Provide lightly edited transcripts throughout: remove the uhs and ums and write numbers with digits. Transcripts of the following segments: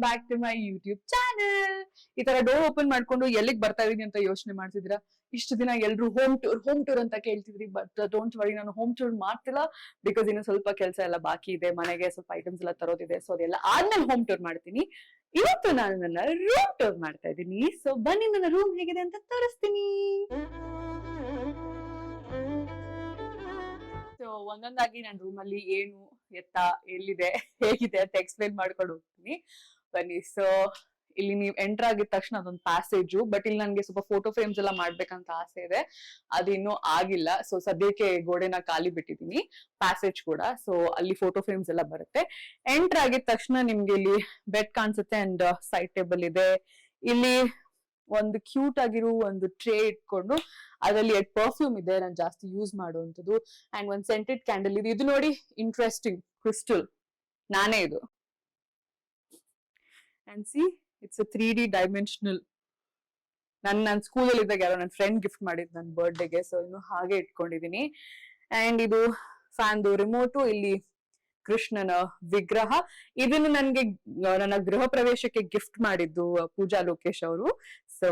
Back to my YouTube channel. ಈ ತರ door open ಮಾಡ್ಕೊಂಡು ಎಲ್ಲಿಗೆ ಬರ್ತಾ ಇದೀನಿ ಅಂತ ಯೋಚನೆ ಮಾಡ್ತಿದ್ದೀರಾ? ಇಷ್ಟು ದಿನ ಎಲ್ರು ಹೋಮ್ ಟೂರ್ ಅಂತ ಕೇಳ್ತಿದ್ರಿ, ಬಟ್ ಡೋಂಟ್ ವರಿ, ನಾನು ಹೋಮ್ ಟೂರ್ ಮಾಡ್ತಿಲ್ಲ. ಬಿಕಾಸ್ ಇನ್ನು ಸ್ವಲ್ಪ ಕೆಲಸ ಎಲ್ಲ ಬಾಕಿ ಇದೆ, ಮನೆಗೆ ಸ್ವಲ್ಪ ಐಟಮ್ಸ್ ಎಲ್ಲ ತರೋದಿದೆ. ಸೊ ಅದೆಲ್ಲ ಆದ್ಮೇಲೆ ಹೋಮ್ ಟೂರ್ ಮಾಡ್ತೀನಿ. ಇವತ್ತು ನಾನು ನನ್ನ ರೂಮ್ ಟೂರ್ ಮಾಡ್ತಾ ಇದ್ದೀನಿ. ಸೊ ಬನ್ನಿ, ನನ್ನ ರೂಮ್ ಹೇಗಿದೆ ಅಂತ ತೋರಿಸ್ತೀನಿ. ಸೊ ಒಂದೊಂದಾಗಿ ನನ್ನ ರೂಮ್ ಅಲ್ಲಿ ಏನು ಎತ್ತ ಎಲ್ಲಿದೆ ಹೇಗಿದೆ ಅಂತ ಎಕ್ಸ್ಪ್ಲೈನ್ ಮಾಡ್ಕೊಂಡು ಹೋಗ್ತೀನಿ. ಬನ್ನಿ. ಸೊ ಇಲ್ಲಿ ನೀವು ಎಂಟರ್ ಆಗಿದ ತಕ್ಷಣ ಅದೊಂದು ಪ್ಯಾಸೇಜು, ಬಟ್ ಇಲ್ಲಿ ನನ್ಗೆ ಸ್ವಲ್ಪ ಫೋಟೋ ಫ್ರೇಮ್ಸ್ ಎಲ್ಲ ಮಾಡ್ಬೇಕಂತ ಆಸೆ ಇದೆ, ಅದಿನ್ನೂ ಆಗಿಲ್ಲ. ಸೊ ಸದ್ಯಕ್ಕೆ ಗೋಡೆನ ಖಾಲಿ ಬಿಟ್ಟಿದೀನಿ, ಪ್ಯಾಸೇಜ್ ಕೂಡ. ಸೊ ಅಲ್ಲಿ ಫೋಟೋ ಫ್ರೇಮ್ಸ್ ಎಲ್ಲ ಬರುತ್ತೆ. ಎಂಟರ್ ಆಗಿದ ತಕ್ಷಣ ನಿಮ್ಗೆ ಇಲ್ಲಿ ಬೆಡ್ ಕಾಣಿಸುತ್ತೆ ಅಂಡ್ ಸೈಡ್ ಟೇಬಲ್ ಇದೆ. ಇಲ್ಲಿ ಒಂದು ಕ್ಯೂಟ್ ಆಗಿರೋ ಒಂದು ಟ್ರೇ ಇಟ್ಕೊಂಡು ಅದರಲ್ಲಿ ಪರ್ಫ್ಯೂಮ್ ಇದೆ, ನಾನು ಜಾಸ್ತಿ ಯೂಸ್ ಮಾಡುವಂಥದ್ದು. ಅಂಡ್ ಒಂದು ಸೆಂಟೆಡ್ ಕ್ಯಾಂಡಲ್ ಇದೆ. ಇದು ನೋಡಿ, ಇಂಟ್ರೆಸ್ಟಿಂಗ್ ಕ್ರಿಸ್ಟಲ್, ನಾನೇ ಇದು. And C, it's a 3D dimensional. ನನ್ನ ಸ್ಕೂಲಲ್ಲಿ ಇದ್ದಾಗ ಯಾರೋ ನನ್ನ ಫ್ರೆಂಡ್ ಗಿಫ್ಟ್ ಮಾಡಿದ್ ನನ್ನ ಬರ್ತ್ಡೇಗೆ. ಸೊ ಇನ್ನು ಹಾಗೆ ಇಟ್ಕೊಂಡಿದೀನಿ. ಅಂಡ್ ಇದು ಫ್ಯಾನ್ದು ರಿಮೋಟು, ಇಲ್ಲಿ ಕೃಷ್ಣನ ವಿಗ್ರಹ. ಇದನ್ನು ನನ್ಗೆ ನನ್ನ ಗೃಹ ಪ್ರವೇಶಕ್ಕೆ ಗಿಫ್ಟ್ ಮಾಡಿದ್ದು ಪೂಜಾ ಲೋಕೇಶ್ ಅವರು. ಸೊ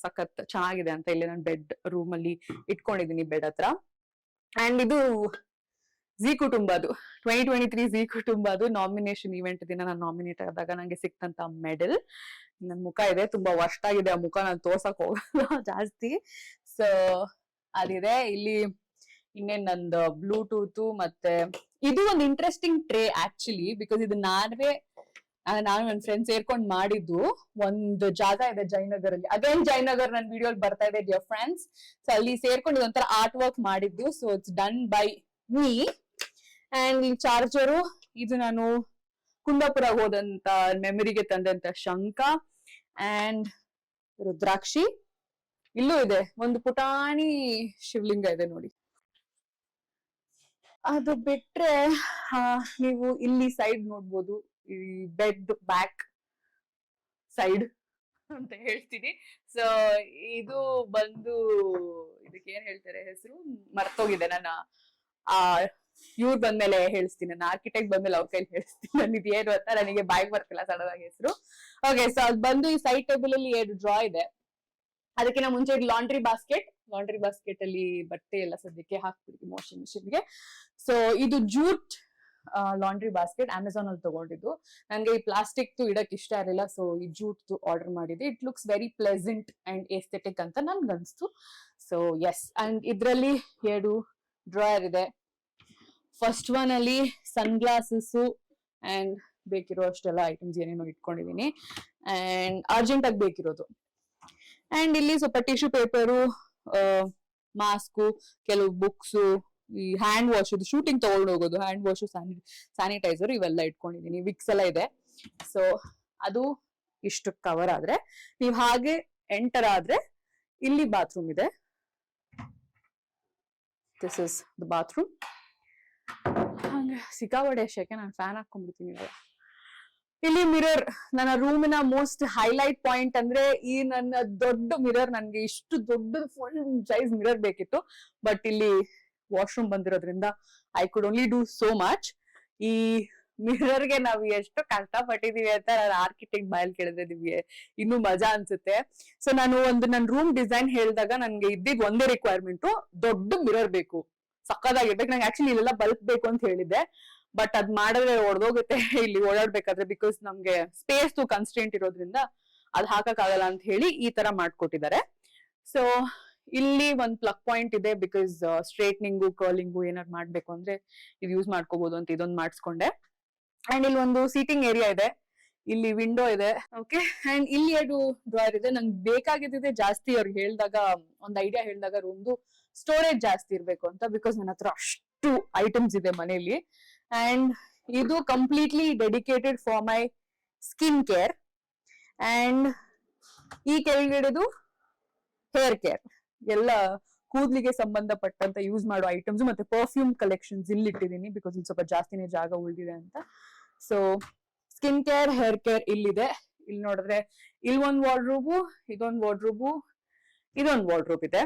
ಸಖತ್ ಚೆನ್ನಾಗಿದೆ ಅಂತ ಇಲ್ಲಿ ನಾನು ಬೆಡ್ ರೂಮ್ ಅಲ್ಲಿ ಇಟ್ಕೊಂಡಿದೀನಿ, ಬೆಡ್ ಹತ್ರ. ಅಂಡ್ ಇದು ಜಿ ಕುಟುಂಬದು 2023 ಜಿ ಕುಟುಂಬದು ನಾಮಿನೇಷನ್ ಇವೆಂಟ್ ದಿನ ನಾನು ನಾಮಿನೇಟ್ ಆದಾಗ ನಂಗೆ ಸಿಕ್ತಂತ ಮೆಡಲ್. ನನ್ ಮುಖ ಇದೆ, ತುಂಬಾ ವರ್ಷ ಆಗಿದೆ ಆ ಮುಖ ನಾನು ತೋರ್ಸಕ್ ಹೋಗಲ್ಲ ಜಾಸ್ತಿ. ಸೊ ಅದಿದೆ. ಇಲ್ಲಿ ಇನ್ನೇನ್ ನಂದು ಬ್ಲೂಟೂತ್, ಮತ್ತೆ ಇದು ಒಂದು ಇಂಟ್ರೆಸ್ಟಿಂಗ್ ಟ್ರೇ ಆಕ್ಚುಲಿ, ಬಿಕಾಸ್ ಇದು ನಾನು ನನ್ನ ಫ್ರೆಂಡ್ಸ್ ಸೇರ್ಕೊಂಡ್ ಮಾಡಿದ್ದು. ಒಂದು ಜಾಗ ಇದೆ ಜಯನಗರ್ ಅಲ್ಲಿ, ಅಗೇನ್ ಜಯನಗರ್ ನನ್ನ ವಿಡಿಯೋ ಬರ್ತಾ ಇದೆ ಡಿಯರ್ ಫ್ರೆಂಡ್ಸ್. ಸೊ ಅಲ್ಲಿ ಸೇರ್ಕೊಂಡು ಇದೊಂಥರ ಆರ್ಟ್ ವರ್ಕ್ ಮಾಡಿದ್ದು. So it's done by me. And ಈ ಚಾರ್ಜರು, ಇದು ನಾನು ಕುಂದಾಪುರ ಹೋದಂತ ಮೆಮರಿಗೆ ತಂದಂತ ಶಂಖ ಅಂಡ್ ರುದ್ರಾಕ್ಷಿ. ಇಲ್ಲೂ ಇದೆ ಒಂದು ಪುಟಾಣಿ ಶಿವಲಿಂಗ ಇದೆ ನೋಡಿ. ಅದು ಬಿಟ್ರೆ ನೀವು ಇಲ್ಲಿ ಸೈಡ್ ನೋಡ್ಬೋದು, ಈ ಬೆಡ್ ಬ್ಯಾಕ್ ಸೈಡ್ ಅಂತ ಹೇಳ್ತೀನಿ. ಸೊ ಇದು ಬಂದು ಇದಕ್ಕೆ ಏನ್ ಹೇಳ್ತಾರೆ ಹೆಸರು ಮರ್ತೋಗಿದೆ. ನನ್ನ ಇವ್ರು ಬಂದ್ಮೇಲೆ ಹೇಳ್ತೀನಿ, ನನ್ನ ಆರ್ಕಿಟೆಕ್ಟ್ ಬಂದ್ಮೇಲೆ ಅವ್ರ ಕೈಲಿ ಹೇಳ್ತೀನಿ. ನಾನು ಇದೇನು ಅಂತ ನನಗೆ ಬಾಯಿಗೆ ಬರ್ತಿಲ್ಲ ಸಡನ್ ಆಗಿ ಹೆಸರು. ಓಕೆ, ಸೊ ಅದು ಬಂದು ಈ ಸೈಡ್ ಟೇಬಲ್ ಅಲ್ಲಿ 2 ಡ್ರಾ ಇದೆ. ಅದಕ್ಕಿಂತ ಮುಂಚೆ ಲಾಂಡ್ರಿ ಬಾಸ್ಕೆಟ್ ಅಲ್ಲಿ ಬಟ್ಟೆ ಎಲ್ಲ ಸದ್ಯಕ್ಕೆ ಹಾಕ್ಬಿಡ್ತೀವಿ ವಾಷಿಂಗ್ ಮಿಷಿನ್ಗೆ. ಸೊ ಇದು ಜೂಟ್ ಲಾಂಡ್ರಿ ಬಾಸ್ಕೆಟ್, ಅಮೆಝಾನ್ ಅಲ್ಲಿ ತಗೊಂಡಿದ್ದು. ನನ್ಗೆ ಈ ಪ್ಲಾಸ್ಟಿಕ್ ಇಡಕ್ ಇಷ್ಟ ಇರಲಿಲ್ಲ, ಸೊ ಈ ಜೂಟ್ ಆರ್ಡರ್ ಮಾಡಿದೆ. It looks very pleasant and aesthetic ಅಂತ ನನ್ಗೆ ಅನ್ಸ್ತು. So S. ಅಂಡ್ ಇದ್ರಲ್ಲಿ 2 ಡ್ರಾಯರ್ ಇದೆ. ಫಸ್ಟ್ ಒನ್ ಅಲ್ಲಿ ಸನ್ ಗ್ಲಾಸಸ್ ಅಂಡ್ ಬೇಕಿರೋ ಅಷ್ಟೆಲ್ಲ ಐಟಮ್ಸ್ ಏನೇನೋ ಇಟ್ಕೊಂಡಿದೀನಿ, ಅಂಡ್ ಅರ್ಜೆಂಟ್ ಆಗಿ ಬೇಕಿರೋದು. ಅಂಡ್ ಇಲ್ಲಿ ಸ್ವಲ್ಪ ಟಿಶ್ಯೂ ಪೇಪರು, ಮಾಸ್ಕು, ಕೆಲವು ಬುಕ್ಸು, ಈ ಹ್ಯಾಂಡ್ ವಾಶ್, ಶೂಟಿಂಗ್ ತಗೊಂಡು ಹೋಗೋದು ಹ್ಯಾಂಡ್ ವಾಶ್, ಸ್ಯಾನಿಟೈಸರ್ ಇವೆಲ್ಲ ಇಟ್ಕೊಂಡಿದೀನಿ. ವಿಕ್ಸ್ ಎಲ್ಲ ಇದೆ. ಸೊ ಅದು ಇಷ್ಟು ಕವರ್ ಆದ್ರೆ, ನೀವು ಹಾಗೆ ಎಂಟರ್ ಆದ್ರೆ ಇಲ್ಲಿ ಬಾತ್ರೂಮ್ ಇದೆ. This is the bathroom. ಹಂಗೆ ಸಿಕ್ಕಾಪಟ್ಟೆ ಶೆಕೆ, ನಾನು ಫ್ಯಾನ್ ಹಾಕೊಂಡ್ಬಿಡ್ತೀನಿ. ಇಲ್ಲಿ ಮಿರರ್, ನನ್ನ ರೂಮಿನ ಮೋಸ್ಟ್ ಹೈಲೈಟ್ ಪಾಯಿಂಟ್ ಅಂದ್ರೆ ಈ ನನ್ನ ದೊಡ್ಡ ಮಿರರ್. ನನ್ಗೆ ಇಷ್ಟು ದೊಡ್ಡ ಫುಲ್ ಸೈಜ್ ಮಿರರ್ ಬೇಕಿತ್ತು, ಬಟ್ ಇಲ್ಲಿ ವಾಶ್ರೂಮ್ ಬಂದಿರೋದ್ರಿಂದ I could only do so much. ಈ ಮಿರರ್ಗೆ ನಾವು ಎಷ್ಟು ಕಷ್ಟ ಪಟ್ಟಿದೀವಿ ಅಂತ ನಾನು ಆರ್ಕಿಟೆಕ್ಟ್ ಬಾಯಲ್ಲಿ ಕೇಳಿದ್ರೆ ನಿಮ್ಗೆ ಇನ್ನೂ ಮಜಾ ಅನ್ಸುತ್ತೆ. ಸೊ ನಾನು ನನ್ನ ರೂಮ್ ಡಿಸೈನ್ ಹೇಳಿದಾಗ ನನ್ಗೆ ಇದ್ದಿದ್ ಒಂದೇ ರಿಕ್ವೈರ್ಮೆಂಟ್, ದೊಡ್ಡ ಮಿರರ್ ಬೇಕು, ಸಕ್ಕದಾಗಿರ್ಬೇಕು. ನಂಗೆ ಆಕ್ಚುಲಿ ಇಲ್ಲೆಲ್ಲ ಬಲ್ಕ್ ಬೇಕು ಅಂತ ಹೇಳಿದ್ದೆ, ಬಟ್ ಅದ್ ಮಾಡಿದ್ರೆ ಹೊಡೆದೋಗುತ್ತೆ ಇಲ್ಲಿ ಓಡಾಡ್ಬೇಕಾದ್ರೆ, ಬಿಕಾಸ್ ನಮ್ಗೆ ಸ್ಪೇಸ್ ಕನ್ಸ್ಟೆಂಟ್ ಇರೋದ್ರಿಂದ ಅದ್ ಹಾಕಕ್ ಆಗಲ್ಲ ಅಂತ ಹೇಳಿ ಈ ತರ ಮಾಡ್ಕೊಟ್ಟಿದ್ದಾರೆ. ಸೊ ಇಲ್ಲಿ ಒಂದ್ ಪ್ಲಗ್ ಪಾಯಿಂಟ್ ಇದೆ, ಬಿಕಾಸ್ ಸ್ಟ್ರೇಟ್ನಿಂಗು ಕರ್ಲಿಂಗು ಏನಾದ್ರು ಮಾಡ್ಬೇಕು ಅಂದ್ರೆ ಇದು ಯೂಸ್ ಮಾಡ್ಕೋಬಹುದು ಅಂತ ಇದೊಂದು ಮಾಡಿಸ್ಕೊಂಡೆ. ಅಂಡ್ ಇಲ್ಲಿ ಒಂದು ಸೀಟಿಂಗ್ ಏರಿಯಾ ಇದೆ, ಇಲ್ಲಿ ವಿಂಡೋ ಇದೆ. ಓಕೆ, ಅಂಡ್ ಇಲ್ಲಿ 2 ಡ್ರಾಯರ್ ಇದೆ. ನಂಗೆ ಬೇಕಾಗಿದ್ದಿದೆ ಜಾಸ್ತಿ. ಅವ್ರಿಗೆ ಹೇಳಿದಾಗ ಒಂದ್ ಐಡಿಯಾ ಹೇಳಿದಾಗ ರೂಮ್ದು ಸ್ಟೋರೇಜ್ ಜಾಸ್ತಿ ಇರ್ಬೇಕು ಅಂತ, ಬಿಕಾಸ್ ನನ್ನ ಹತ್ರ ಅಷ್ಟು ಐಟಮ್ಸ್ ಇದೆ ಮನೆಯಲ್ಲಿ. ಅಂಡ್ ಇದು completely dedicated for my skin care. And ಈ ಕೆಳಗಿಡದು ಹೇರ್ ಕೇರ್, ಎಲ್ಲ ಕೂದ್ಲಿಗೆ ಸಂಬಂಧಪಟ್ಟಂತ ಯೂಸ್ ಮಾಡೋ ಐಟಮ್ಸ್ ಮತ್ತೆ ಪರ್ಫ್ಯೂಮ್ ಕಲೆಕ್ಷನ್ಸ್ ಇಲ್ಲಿ ಇಟ್ಟಿದ್ದೀನಿ, ಬಿಕಾಸ್ ಇಲ್ಲಿ ಸ್ವಲ್ಪ ಜಾಸ್ತಿನೇ ಜಾಗ ಉಳಿದಿದೆ ಅಂತ. So skin care, hair care ಇಲ್ಲಿದೆ. ಇಲ್ಲಿ ನೋಡಿದ್ರೆ ಇಲ್ಲಿ ಒಂದು ವಾರ್ಡ್ರೋಬು, ಇದೊಂದು ವಾರ್ಡ್ರೋಬ್ ಇದೆ.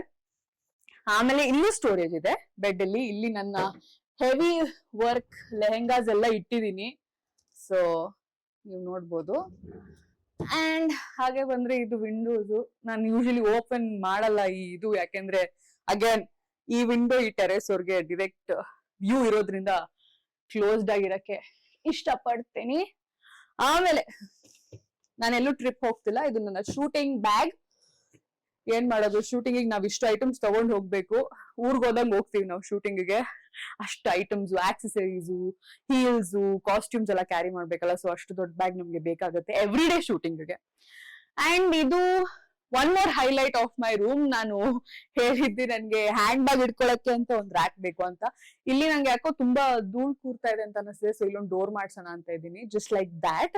ಆಮೇಲೆ ಇಲ್ಲಿ ಸ್ಟೋರೇಜ್ ಇದೆ ಬೆಡ್ ಅಲ್ಲಿ. ಇಲ್ಲಿ ನನ್ನ ಹೆವಿ ವರ್ಕ್ ಲೆಹೆಂಗಾಸ್ ಎಲ್ಲ ಇಟ್ಟಿದ್ದೀನಿ. ಸೊ ನೀವು ನೋಡ್ಬೋದು. ಅಂಡ್ ಹಾಗೆ ಬಂದ್ರೆ ಇದು ವಿಂಡೋಸ್. ನಾನು ಯೂಶಲಿ ಓಪನ್ ಮಾಡಲ್ಲ ಇದು, ಯಾಕೆಂದ್ರೆ ಅಗೇನ್ ಈ ವಿಂಡೋ ಈ ಟೆರೆಸ್ ಅವ್ರಿಗೆ ಡೈರೆಕ್ಟ್ ವ್ಯೂ ಇರೋದ್ರಿಂದ ಕ್ಲೋಸ್ಡ್ ಆಗಿರಕ್ಕೆ ಇಷ್ಟ ಪಡ್ತೀನಿ. ಆಮೇಲೆ ನಾನೆಲ್ಲೂ ಟ್ರಿಪ್ ಹೋಗ್ತಿಲ್ಲ, ಇದು ನನ್ನ ಶೂಟಿಂಗ್ ಬ್ಯಾಗ್. ಏನ್ ಮಾಡೋದು, ಶೂಟಿಂಗ್ ನಾವ್ ಇಷ್ಟು ಐಟಮ್ಸ್ ತಗೊಂಡ್ ಹೋಗ್ಬೇಕು. ಊರ್ಗ್ ಹೋದಂಗ್ ಹೋಗ್ತೀವಿ ನಾವು ಶೂಟಿಂಗ್ ಗೆ, ಅಷ್ಟು ಐಟಮ್ಸ್, ಆಕ್ಸೆಸರೀಸ್, ಹೀಲ್ಸ್, ಕಾಸ್ಟ್ಯೂಮ್ಸ್ ಎಲ್ಲ ಕ್ಯಾರಿ ಮಾಡ್ಬೇಕಲ್ಲ. ಸೊ ಅಷ್ಟು ದೊಡ್ಡ ಬ್ಯಾಗ್ ನಮ್ಗೆ ಬೇಕಾಗುತ್ತೆ ಎವ್ರಿ ಡೇ ಶೂಟಿಂಗ್ ಗೆ. ಅಂಡ್ ಇದು one more highlight of my room. ನಾನು ಹೇಳಿದ್ದೆ ನನ್ಗೆ ಹ್ಯಾಂಡ್ ಬ್ಯಾಗ್ ಇಟ್ಕೊಳಕ್ಕೆ ಅಂತ ಒಂದ್ ರ್ಯಾಕ್ ಬೇಕು ಅಂತ. ಇಲ್ಲಿ ನಂಗೆ ಯಾಕೋ ತುಂಬಾ ಧೂಳ್ ಕೂರ್ತಾ ಇದೆ ಅಂತ ಅನಿಸ್ತಿದೆ, ಸೊ ಇಲ್ಲೊಂದು ಡೋರ್ ಮಾಡ್ಸೋಣ ಅಂತ ಇದ್ದೀನಿ, ಜಸ್ಟ್ ಲೈಕ್ ದ್ಯಾಟ್.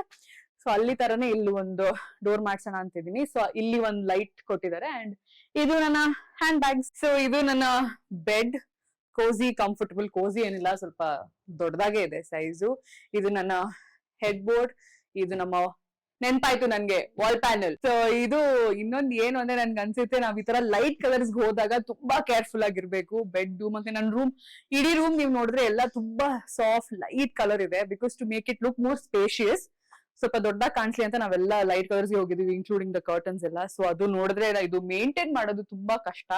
ಸೊ ಅಲ್ಲಿ ತರನೇ ಇಲ್ಲಿ ಒಂದು ಡೋರ್ ಮಾಡ್ಸೋಣ ಅಂತ ಇದ್ದೀನಿ. ಸೊ ಇಲ್ಲಿ ಒಂದು ಲೈಟ್ ಕೊಟ್ಟಿದ್ದಾರೆ. ಅಂಡ್ ಇದು ನನ್ನ ಹ್ಯಾಂಡ್ ಬ್ಯಾಗ್. ಸೊ ಇದು ನನ್ನ ಬೆಡ್, ಕೋಸಿ, ಕಂಫರ್ಟಬಲ್. ಕೋಸಿ ಏನಿಲ್ಲ, ಸ್ವಲ್ಪ ದೊಡ್ಡದಾಗೆ ಇದೆ ಸೈಜು. ಇದು ನನ್ನ ಹೆಡ್ ಬೋರ್ಡ್. ಇದು ನಮ್ಮ ನೆನ್ಪಾಯ್ತು ನನ್ಗೆ ವಾಲ್ ಪ್ಯಾನಲ್. ಸೊ ಇದು ಇನ್ನೊಂದು ಏನು ಅಂದ್ರೆ ನನ್ಗೆ ಅನ್ಸುತ್ತೆ ನಾವ್ ಈ ತರ ಲೈಟ್ ಕಲರ್ಸ್ ಹೋದಾಗ ತುಂಬಾ ಕೇರ್ಫುಲ್ ಆಗಿರ್ಬೇಕು. ಬೆಡ್ ಮತ್ತೆ ನನ್ನ ರೂಮ್, ಇಡೀ ರೂಮ್ ನೀವು ನೋಡಿದ್ರೆ ಎಲ್ಲ ತುಂಬಾ ಸಾಫ್ಟ್ ಲೈಟ್ ಕಲರ್ ಇದೆ, because to make it look more spacious. ಸ್ವಲ್ಪ ದೊಡ್ಡದಾಗಿ ಕಾಣಿಸ್ಲಿ ಅಂತ ನಾವೆಲ್ಲ ಲೈಟ್ ಕಲರ್ಸ್ ಹೋಗಿದೀವಿ, ಇನ್ಕ್ಲೂಡಿಂಗ್ ದ ಕರ್ಟನ್ಸ್ ಎಲ್ಲ. ಸೊ ಅದು ನೋಡಿದ್ರೆ ಇದು ಮೇಂಟೈನ್ ಮಾಡೋದು ತುಂಬಾ ಕಷ್ಟ.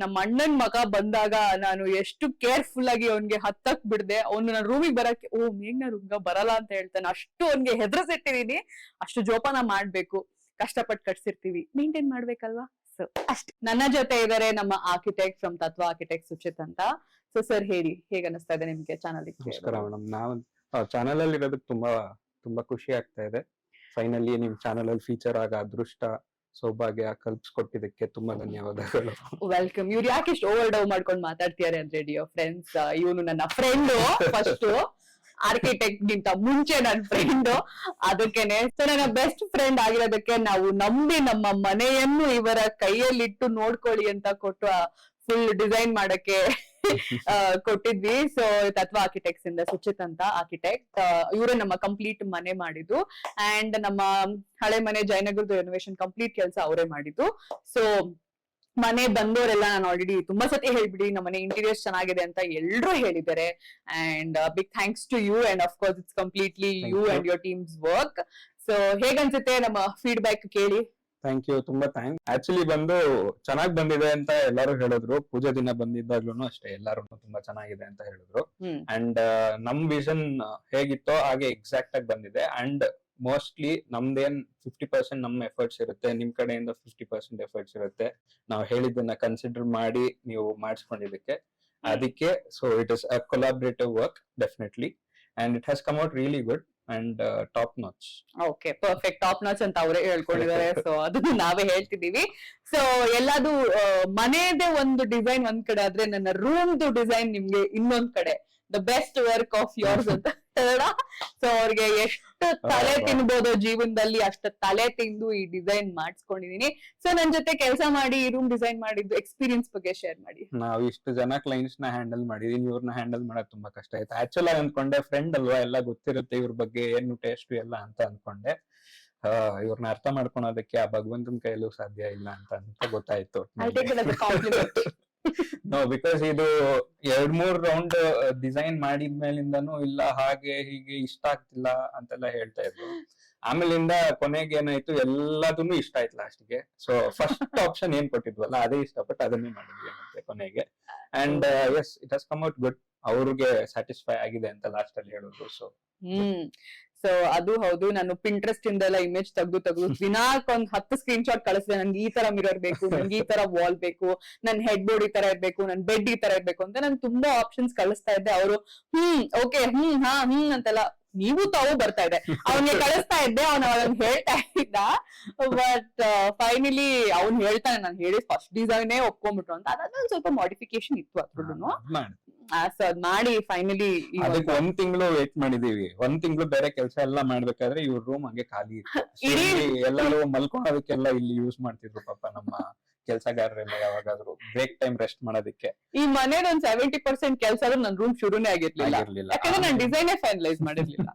ನಮ್ಮ ಅಣ್ಣನ್ ಮಗ ಬಂದಾಗ ನಾನು ಎಷ್ಟು ಕೇರ್ಫುಲ್ ಆಗಿ ಅವ್ನ್ಗೆ ಹತ್ತಕ್ ಬಿಡ್ದೆ. ಅವ್ನು ನನ್ನ ರೂಮಿಗೆ ಬರಕ್ಕೆ ಮೇಘ್ನ ರೂಮ್ಗ ಬರಲ್ಲ ಅಂತ ಹೇಳ್ತಾನೆ, ಅಷ್ಟು ಅವ್ನ್ಗೆ ಹೆದರ್ಸಿಟ್ಟಿದೀನಿ. ಅಷ್ಟು ಜೋಪಾನ ಮಾಡ್ಬೇಕು, ಕಷ್ಟಪಟ್ಟು ಕಟ್ಸಿರ್ತೀವಿ, ಮೇಂಟೈನ್ ಮಾಡ್ಬೇಕಲ್ವಾ. ಸೊ ಅಷ್ಟೇ. ನನ್ನ ಜೊತೆ ಇದಾರೆ ನಮ್ಮ ಆರ್ಕಿಟೆಕ್ಟ್ ಫ್ರಮ್ ತತ್ವ ಆರ್ಕಿಟೆಕ್ಟ್, ಸುಚಿತ್ ಅಂತ. ಸೊ ಸರ್ ಹೇಳಿ, ಹೇಗ ಅನಿಸ್ತಾ ಇದೆ ನಿಮ್ಗೆ ಚಾನಲ್? ನಮಸ್ಕಾರ ಮೇಡಮ್. ನಾವು ಚಾನಲ್ ಅಲ್ಲಿ ಇರೋದಕ್ಕೆ ತುಂಬಾ ಖುಷಿ ಆಗ್ತಾ ಇದೆ. ಫೈನಲಿ ನಿಮ್ ಚಾನಲ್ ಅಲ್ಲಿ ಫೀಚರ್ ಆಗ ಅದೃಷ್ಟ ಸೌಭಾಗ್ಯ ಕಲ್ಪಿಸ್ಕೊಟ್ಟಿದ್ದಕ್ಕೆ ತುಂಬಾ ಧನ್ಯವಾದಗಳು. ವೆಲ್ಕಮ್. ಇವ್ರು ಯಾಕೆ ಇಷ್ಟು ಓವರ್ ಡೌ ಮಾಡ್ಕೊಂಡು ಮಾತಾಡ್ತಿದ್ದಾರೆ ಅಂದ್ರೆ, ಡಿಯೋ ಫ್ರೆಂಡ್ಸ್, ಇವನು ನನ್ನ ಫ್ರೆಂಡ್. ಫಸ್ಟ್ ಆರ್ಕಿಟೆಕ್ಟ್ ಗಿಂತ ಮುಂಚೆ ನನ್ನ ಫ್ರೆಂಡ್, ಅದಕ್ಕೇನೆ. ಸೊ ನನ್ನ ಬೆಸ್ಟ್ ಫ್ರೆಂಡ್ ಆಗಿರೋದಕ್ಕೆ ನಾವು ನಂಬಿ ನಮ್ಮ ಮನೆಯನ್ನು ಇವರ ಕೈಯಲ್ಲಿಟ್ಟು ನೋಡ್ಕೊಳ್ಳಿ ಅಂತ ಕೊಟ್ಟು ಫುಲ್ ಡಿಸೈನ್ ಮಾಡಕ್ಕೆ ಕೊಟ್ಟಿದ್ವಿ. ಸೊ ತತ್ವ ಆರ್ಕಿಟೆಕ್ಟ್ಸ್ ಇಂದ ಸುಚಿತ್ ಅಂತ ಆರ್ಕಿಟೆಕ್ಟ್, ಇವರೇ ನಮ್ಮ ಕಂಪ್ಲೀಟ್ ಮನೆ ಮಾಡಿದ್ದು. ಅಂಡ್ ನಮ್ಮ ಹಳೆ ಮನೆ ಜಯನಗರದ ರೆನೋವೇಷನ್ ಕಂಪ್ಲೀಟ್ ಕೆಲಸ ಅವರೇ ಮಾಡಿದ್ದು. ಸೊ ಮನೆ ಬಂದವರೆಲ್ಲ ನಾನು ಆಲ್ರೆಡಿ ತುಂಬಾ ಸತಿ ಹೇಳ್ಬಿಡಿ ನಮ್ಮ ಮನೆ ಇಂಟೀರಿಯರ್ಸ್ ಚೆನ್ನಾಗಿದೆ ಅಂತ ಎಲ್ರು ಹೇಳಿದ್ದಾರೆ. And big thanks to you. And of course it's completely you and your team's work. So ಹೇಗನ್ಸುತ್ತೆ ನಮ್ಮ ಫೀಡ್ಬ್ಯಾಕ್ ಕೇಳಿ? ಥ್ಯಾಂಕ್ ಯು, ತುಂಬಾ ಥ್ಯಾಂಕ್ಸ್. ಆಕ್ಚುಲಿ ಬಂದು ಚೆನ್ನಾಗ್ ಬಂದಿದೆ ಅಂತ ಎಲ್ಲರೂ ಹೇಳಿದ್ರು. ಪೂಜೆ ದಿನ ಬಂದಿದ್ದಾಗ್ಲೂ ಅಷ್ಟೇ ಎಲ್ಲರೂ ತುಂಬಾ ಚೆನ್ನಾಗಿದೆ ಅಂತ ಹೇಳಿದ್ರು. ಅಂಡ್ ನಮ್ ವಿಷನ್ ಹೇಗಿತ್ತೋ ಹಾಗೆ ಎಕ್ಸಾಕ್ಟ್ ಆಗಿ ಬಂದಿದೆ. ಅಂಡ್ ಮೋಸ್ಟ್ಲಿ ನಮ್ದೇನ್ 50% ನಮ್ ಎಫರ್ಟ್ಸ್ ಇರುತ್ತೆ, ನಿಮ್ ಕಡೆಯಿಂದ 50% ಎಫರ್ಟ್ಸ್ ಇರುತ್ತೆ. ನಾವು ಹೇಳಿದ್ದನ್ನ ಕನ್ಸಿಡರ್ ಮಾಡಿ ನೀವು ಮಾಡಿಸ್ಕೊಂಡಿದ್ದಕ್ಕೆ ಅದಕ್ಕೆ. So it is a collaborative work definitely, and it has come out really good and top notch. Okay, perfect, top notch ಅಂತ ಅವರೇ ಹೇಳ್ಕೊಂಡಿದ್ದಾರೆ. ಸೊ ಅದನ್ನು ನಾವೇ ಹೇಳ್ತಿದೀವಿ. ಸೊ ಎಲ್ಲಾದು ಮನೆಯದೇ ಒಂದು ಡಿಸೈನ್ ಒಂದ್ ಕಡೆ ಆದ್ರೆ, ನನ್ನ ರೂಮ್ದು ಡಿಸೈನ್ ನಿಮ್ಗೆ ಇನ್ನೊಂದ್ ಕಡೆ. The best work of yours ಅಂತ ಹೇಳ. ಸೊ ಅವ್ರಿಗೆ ಎಷ್ಟು ತಲೆ ತಿನ್ಬೋದು ಜೀವನದಲ್ಲಿ, ಅಷ್ಟು ತಲೆ ತಿಂದು ಈ ಡಿಸೈನ್ ಮಾಡಿಸ್ಕೊಂಡಿದೀನಿ. ಸೊ ನನ್ ಜೊತೆ ಕೆಲಸ ಮಾಡಿ ಈ ರೂಮ್ ಡಿಸೈನ್ ಮಾಡಿದ್ದು ಎಕ್ಸ್ಪೀರಿಯನ್ಸ್ ಬಗ್ಗೆ ಶೇರ್ ಮಾಡಿ. ನಾವ್ ಇಷ್ಟು ಜನ ಕ್ಲೈಂಟ್ಸ್ ನ ಹ್ಯಾಂಡಲ್ ಮಾಡಿದೀನಿ, ಇವ್ರನ್ನ ಹ್ಯಾಂಡಲ್ ಮಾಡಕ್ ತುಂಬಾ ಕಷ್ಟ ಆಯ್ತು. ಆಕ್ಚುಲ್ ಆಗಿ ಅನ್ಕೊಂಡೆ ಫ್ರೆಂಡ್ ಅಲ್ವಾ, ಎಲ್ಲ ಗೊತ್ತಿರುತ್ತೆ ಇವ್ರ ಬಗ್ಗೆ ಏನು ಟೇಸ್ಟ್ ಎಲ್ಲ ಅಂತ ಅನ್ಕೊಂಡೆ. ಇವ್ರನ್ನ ಅರ್ಥ ಮಾಡ್ಕೊಳೋದಕ್ಕೆ ಆ ಭಗವಂತನ ಕೈಯಲ್ಲೂ ಸಾಧ್ಯ ಇಲ್ಲ ಅಂತ ಗೊತ್ತಾಯ್ತು. ನೋ, ಬಿಕಾಸ್ ಇದು 2-3 ರೌಂಡ್ ಡಿಸೈನ್ ಮಾಡಿದ್ಮೇಲಿಂದನೂ ಇಲ್ಲ ಹಾಗೆ ಹೀಗೆ ಇಷ್ಟ ಆಗ್ತಿಲ್ಲ ಅಂತೆಲ್ಲ ಹೇಳ್ತಾ ಇದ್ರು. ಆಮೇಲಿಂದ ಕೊನೆಗೆ ಏನಾಯ್ತು, ಎಲ್ಲದನ್ನು ಇಷ್ಟ ಆಯ್ತು ಲಾಸ್ಟ್ಗೆ. ಸೊ ಫಸ್ಟ್ ಆಪ್ಷನ್ ಏನ್ ಕೊಟ್ಟಿದ್ವಲ್ಲ ಅದೇ ಇಷ್ಟಪಟ್ಟು ಅದನ್ನೇ ಮಾಡಿದ್ವಿ ಮತ್ತೆ ಕೊನೆಗೆ. And yes, it has come out good. ಅವ್ರಿಗೆ ಸ್ಯಾಟಿಸ್ಫೈ ಆಗಿದೆ ಅಂತ ಲಾಸ್ಟ್ ಅಲ್ಲಿ ಹೇಳಿದ್ರು. ಸೊ ಅದು ಹೌದು. ನಾನು ಪಿಂಟ್ರೆಸ್ಟ್ ಇಂದೆಲ್ಲ ಇಮೇಜ್ ತೆಗ್ದು ದಿನಾಕ್ ಒಂದ್ 10 ಸ್ಕ್ರೀನ್ ಶಾಟ್ ಕಳಿಸಿದೆ. ನನ್ಗೆ ಈ ತರ ಮಿರರ್ ಬೇಕು, ನನ್ಗೆ ಈ ತರ ವಾಲ್ ಬೇಕು, ನನ್ ಹೆಡ್ ಬೋರ್ಡ್ ಈ ತರ ಇರ್ಬೇಕು, ನನ್ ಬೆಡ್ ಈ ತರ ಇರ್ಬೇಕು ಅಂತ ನಾನು ತುಂಬಾ ಆಪ್ಷನ್ಸ್ ಕಳಿಸ್ತಾ ಇದ್ದೆ. ಅವರು ಓಕೆ ಅಂತೆಲ್ಲ ನೀವು ತಾವು ಬರ್ತಾ ಇದೆ. ಅವನ್ಗೆ ಕಳಿಸ್ತಾ ಇದ್ದೆ, ಅವನ್ ಹೇಳ್ತಾ ಇದ್ದ. ಬಟ್ ಫೈನಲಿ ಅವ್ನ್ ಹೇಳ್ತಾನೆ, ನಾನು ಹೇಳಿ ಫಸ್ಟ್ ಡಿಸೈನೇ ಒಪ್ಕೊಂಡ್ಬಿಟ್ರು ಅಂತ. ಅದಾದ್ಮೇಲೆ ಸ್ವಲ್ಪ ಮಾಡಿಫಿಕೇಶನ್ ಇತ್ತು ಅದ್ರದ್ದು. ಸೊ ಅದ್ ಮಾಡಿ ಫೈನಲಿ ಅದಕ್ಕೆ 1 ತಿಂಗಳು ವೇಟ್ ಮಾಡಿದೀವಿ. 1 ತಿಂಗಳು ಬೇರೆ ಕೆಲಸ ಎಲ್ಲ ಮಾಡ್ಬೇಕಾದ್ರೆ ಇವ್ರ ರೂಮ್ ಹಂಗೆ ಖಾಲಿ ಇತ್ತು. ಎಲ್ಲರೂ ಮಲ್ಕೊಳೋದಕ್ಕೆಲ್ಲ ಇಲ್ಲಿ ಯೂಸ್ ಮಾಡ್ತಿದ್ರು ಪಾಪ ನಮ್ಮ ಕೆಲಸಗಾರರೆಲ್ಲ. ಯಾವಾಗಾದ್ರೂ ಬ್ರೇಕ್ ಟೈಮ್ ರೆಸ್ಟ್ ಮಾಡೋದಕ್ಕೆ. ಈ ಮನೇಲಿ ಒಂದ್ 70% ಕೆಲಸ ಆದ್ರೂ ನನ್ ರೂಮ್ ಶುರುನೇ ಆಗಿರ್ಲಿಲ್ಲ, ಯಾಕಂದ್ರೆ ನಾನು ಡಿಸೈನೇ ಫೈನಲೈಸ್ ಮಾಡಿರ್ಲಿಲ್ಲ.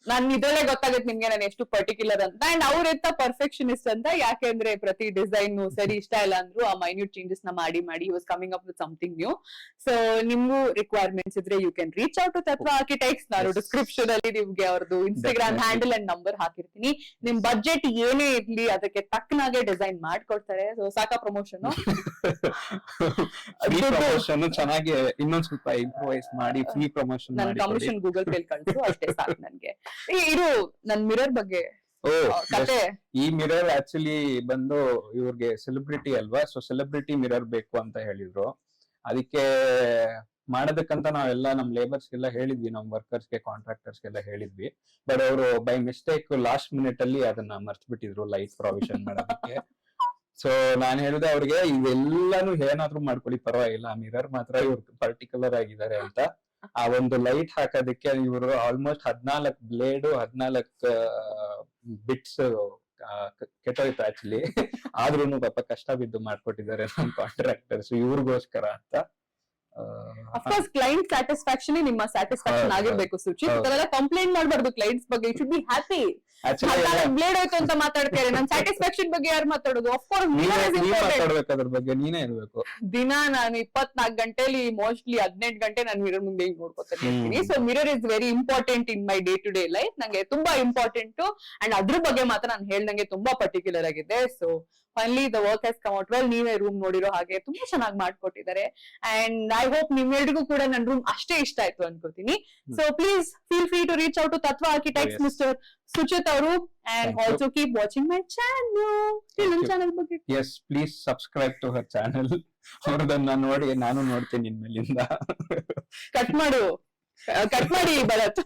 ನಾನ್ ಇದ್ರಲ್ಲೇ ಗೊತ್ತಾಗುತ್ತೆ ನಿಮ್ಗೆ ನಾನು ಎಷ್ಟು ಪರ್ಟಿಕ್ಯುಲರ್ ಅಂತ. ಅಂಡ್ ಅವ್ರೆಂತ ಪರ್ಫೆಕ್ಷನಿಸ್ಟ್ ಅಂತ, ಯಾಕೆಂದ್ರೆ ಪ್ರತಿ ಡಿಸೈನ್ ಸರಿ ಇಷ್ಟ ಇಲ್ಲ ಅಂದ್ರು ಆ ಮೈನ್ಯೂಟ್ ಚೇಂಜಸ್ ನ ಮಾಡಿ was coming up with something new. So ನಿಮ್ಗೂ ರಿಕ್ವೈರ್ಮೆಂಟ್ಸ್ ಇದ್ರೆ you can reach out to Tatva architects. ನಾನು ಡಿಸ್ಕ್ರಿಪ್ಷನ್ ಅಲ್ಲಿ ನಿಮ್ಗೆ ಅವ್ರದ್ದು ಇನ್ಸ್ಟಾಗ್ರಾಮ್ ಹ್ಯಾಂಡಲ್ ಅಂಡ್ ನಂಬರ್ ಹಾಕಿರ್ತೀನಿ. ನಿಮ್ ಬಜೆಟ್ ಏನೇ ಇರ್ಲಿ ಅದಕ್ಕೆ ತಕ್ಕನಾಗೆ ಡಿಸೈನ್ ಮಾಡ್ಕೊಡ್ತಾರೆ. ಸೊ ಸಾಕಾ ಪ್ರಮೋಷನ್ ಫ್ರೀ ಪ್ರಮೋಷನ್ ಚೆನ್ನಾಗಿ ಇನ್ನೊಂದ್ ಸ್ವಲ್ಪ ಇಂಪ್ರೂವೈಸ್ ಮಾಡಿ ಫ್ರೀ ಪ್ರಮೋಷನ್ ನನ್ ಮಾಡಿ ಕಮಿಷನ್ ಗೂಗಲ್ ಪೇ ಕಳ್ಸು ಅಷ್ಟೇ ಸಾಕು ನನ್ಗೆ. ಇರು ನನ್ ಮಿರರ್ ಬಗ್ಗೆ ಕತೆ. ಈ ಮಿರರ್ ಆಕ್ಚುಲಿ ಬಂದು ಇವ್ರಿಗೆ ಸೆಲೆಬ್ರಿಟಿ ಅಲ್ವಾ, ಸೊ ಸೆಲೆಬ್ರಿಟಿ ಮಿರರ್ ಬೇಕು ಅಂತ ಹೇಳಿದ್ರು. ಅದಕ್ಕೆ ಮಾಡೋದಕ್ಕಂತ ನಾವೆಲ್ಲ ನಮ್ ಲೇಬರ್ಸ್ ಗೆಲ್ಲ ಹೇಳಿದ್ವಿ, ನಮ್ ವರ್ಕರ್ಸ್ ಗೆ ಕಾಂಟ್ರಾಕ್ಟರ್ಸ್ ಗೆಲ್ಲ ಹೇಳಿದ್ವಿ. ಬಟ್ ಅವರು ಬೈ ಮಿಸ್ಟೇಕ್ ಲಾಸ್ಟ್ ಮಿನಿಟ್ ಅಲ್ಲಿ ಅದನ್ನ ಮರ್ತ್ಬಿಟ್ಟಿದ್ರು ಲೈಟ್ ಪ್ರಾವಿಷನ್ ಮಾಡೋದಕ್ಕೆ. ಸೊ ನಾನ್ ಹೇಳಿದೆ ಅವ್ರಿಗೆ ಇವೆಲ್ಲಾನು ಏನಾದ್ರೂ ಮಾಡ್ಕೊಳ್ಳಿ ಪರವಾಗಿಲ್ಲ, ಮಿರರ್ ಮಾತ್ರ ಇವ್ರು ಪರ್ಟಿಕ್ಯುಲರ್ ಆಗಿದ್ದಾರೆ ಅಂತ. ಆ ಒಂದು ಲೈಟ್ ಹಾಕೋದಕ್ಕೆ ಇವರು ಆಲ್ಮೋಸ್ಟ್ 14 ಬ್ಲೇಡ್ 14 ಬಿಟ್ಸ್ ಕೆಟ್ಟೋಯ್ತು ಆಕ್ಚುಲಿ. ಆದ್ರೂನು ಪಾಪ ಕಷ್ಟ ಬಿದ್ದು ಮಾಡ್ಕೊಟ್ಟಿದ್ದಾರೆ ನಮ್ ಕಾಂಟ್ರಾಕ್ಟರ್ಸ್ ಇವ್ರಿಗೋಸ್ಕರ ಅಂತ. ಅಫ್ಕೋರ್ಸ್ ಕ್ಲೈಂಟ್ ಸ್ಯಾಟಿಸ್ಫ್ಯಾಕ್ಷನ್ ನಿಮ್ಮ ಸ್ಯಾಟಿಸ್ಫ್ಯಾಕ್ಷನ್ ಆಗಿರ್ಬೇಕು ಸುಚಿತ್. ಅದೆಲ್ಲ ಕಂಪ್ಲೇಂಟ್ ಮಾಡ್ಬಾರ್ದು ಕ್ಲೈಂಟ್ಸ್ ಬಗ್ಗೆ. Should be happy. ಬ್ಲೇಡ್ ಹೋಯ್ತು ಅಂತ ಮಾತಾಡ್ತಾರೆ, ನನ್ ಸ್ಯಾಟಿಸ್ಫ್ಯಾಕ್ಷನ್ ಬಗ್ಗೆ ಯಾರು ಮಾತಾಡೋದು? ಅಫ್ಕೋರ್ಸ್ ಮಾತಾಡ್ಬೇಕು, ಅದ್ರ ಬಗ್ಗೆ ನೀನೇ ಇರ್ಬೇಕು. ದಿನ ನಾನು 24 ಗಂಟೆಲಿ ಮೋಸ್ಟ್ಲಿ 18 ಗಂಟೆ ನಾನು ಮಿರರ್ ಮುಂದೆ ನೋಡ್ಕೊತಾನೆ ಇರ್ತೀನಿ. So mirror is very important in my day to day life. ನಂಗೆ ತುಂಬಾ ಇಂಪಾರ್ಟೆಂಟ್. ಅಂಡ್ ಅದ್ರ ಬಗ್ಗೆ ಮಾತ್ರ ನಾನು ಹೇಳ್ದಂಗೆ ತುಂಬಾ ಪರ್ಟಿಕ್ಯುಲರ್ ಆಗಿದೆ. So finally the work has come out well. ನೀವೇ ರೂಮ್ ನೋಡಿರೋ ಹಾಗೆ ತುಂಬಾ ಚೆನ್ನಾಗಿ ಮಾಡ್ಕೊಟ್ಟಿದ್ದಾರೆ. ಅಂಡ್ ಐ ಹೋಪ್ ನಿಮ್ಮೆಲ್ರಿಗೂ ಕೂಡ ನನ್ನ ರೂಮ್ ಅಷ್ಟೇ ಇಷ್ಟ ಆಯ್ತು ಅನ್ಕೋತೀನಿ. So please feel free to reach out to Tatva architects mister Suchit ಅವರು. And also keep watching my channel. ನನ್ನ ಚಾನಲ್ ಬಗ್ಗೆ ಎಸ್ please subscribe to her channel. ಅವ್ರದನ್ನ ನೋಡಿ ನಾನು ನೋಡ್ತೀನಿ ಇನ್ಮೇಲಿಂದ. ಕಟ್ ಮಾಡಿ ಭರತ್.